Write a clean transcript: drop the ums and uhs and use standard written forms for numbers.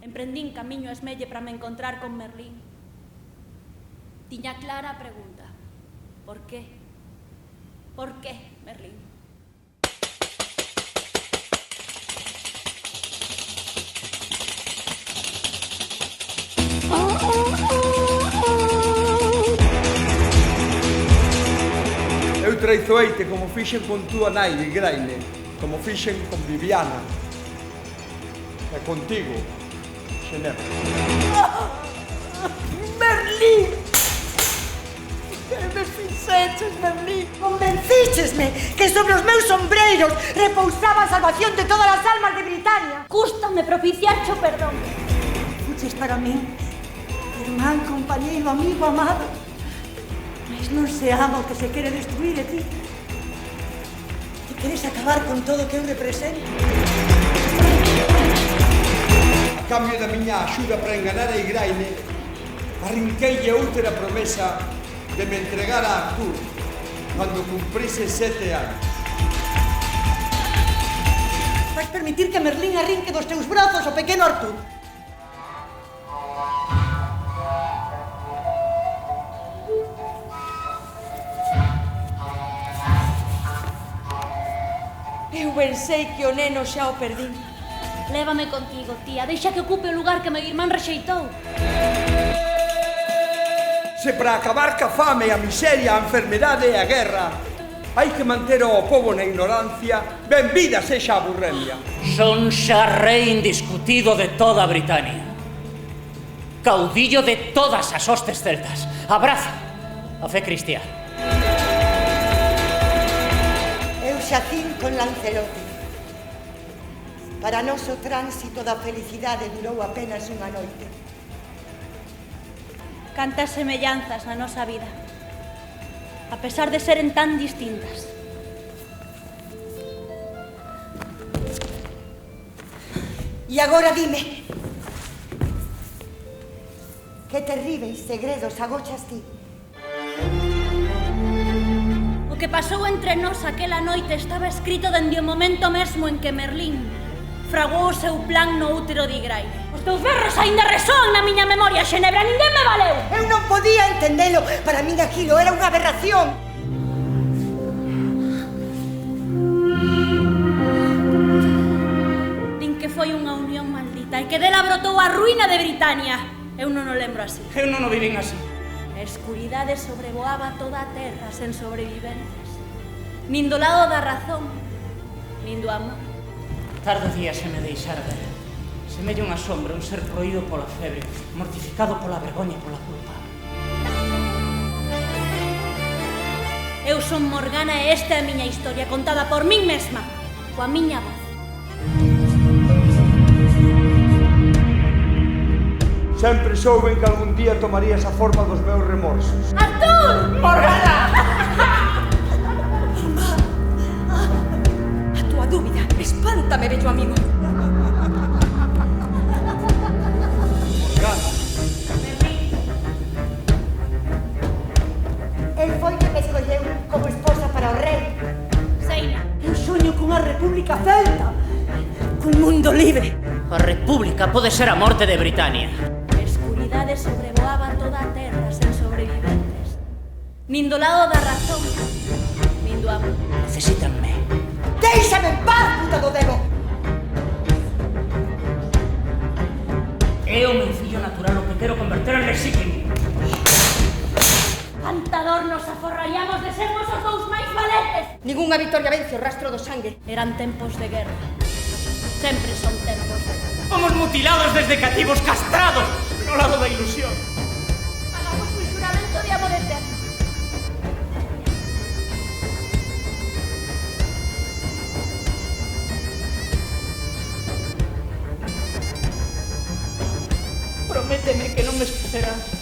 Emprendín camiño a Esmelle para me encontrar con Merlín. Tiña clara a pregunta. Por qué? Por qué, Merlín? Eu traizoeite como fixen con túa nai, Igraine, como fixen con Viviana. E contigo, Xenebra. Merlín! Que me fixeches, Merlín? Convencíchesme que sobre os meus sombreiros repousaba a salvación de todas as almas de Britania. Cústame propiciarche o perdón. Fuches para min, irmán, compañeiro, amigo, amado. Mas non se ama o que se quere destruir de ti. Ti queres acabar con todo o que eu represento. A cambio da miña axuda para enganar a Igraine, arrinqueille outra promesa de me entregar a Artur cando cumprise 7 anos. Vais permitir que Merlín arrinque dos teus brazos o pequeno Artur. Eu pensei que o neno xa o perdín. Lévame contigo, tía. Deixa que ocupe o lugar que meu irmán rexeitou. Se para acabar ca fame, a miseria, a enfermedade e a guerra hai que manter o pobo na ignorancia, benvida sexa a burremia. Son xa rei indiscutido de toda Britania. Caudillo de todas as hostes celtas. Abraza a fe cristiana. Eu xacín con Lancelote. Para nós o tránsito da felicidade durou apenas unha noite. Cantas semellanzas na nosa vida, a pesar de seren tan distintas. E agora dime, que terríveis segredos agochas ti? O que pasou entre nós aquela noite estaba escrito dende o momento mesmo en que Merlín fragou o seu plan no útero de Igraine. Os teus berros aínda resoan na miña memoria, Xenebra, ninguén me valeu! Eu non podía entendelo, para min aquilo era unha aberración. Din que foi unha unión maldita e que dela brotou a ruína de Britania. Eu non o lembro así. Eu non o vivín así. A escuridade sobrevoaba toda a terra sen sobreviventes. Nin do lado da razón, nin do amor. Tardo día se me deixara ver. Semella unha sombra, un ser roído pola febre, mortificado pola vergoña e pola culpa. Eu son Morgana e esta é a miña historia contada por min mesma, coa miña voz. Sempre souben que algún día tomarías a forma dos meus remorsos. Artur! Morgana! A túa dúbida espántame, bello amigo. Morgana, El foi que me escolleu como esposa para o rei. Seina. Eu soño cunha república celta, cun mundo libre. A república pode ser a morte de Britania. A escuridade sobrevoaba toda a terra sen sobreviventes. Nin do lado da razón, nin do amor. Necesítanme. Déixame en paz, puta do demo. É o meu fillo natural o que quero converter en legítimo. Tanta dor nos aforrallamos de sermos os dous máis valentes. Ningunha victoria vence o rastro do sangue. Eran tempos de guerra. Sempre son tempos de guerra. Fomos mutilados desde cativos, castrados no lado da ilusión. Hagamos un juramento de amor eterno. Prométeme que non me esquecerás.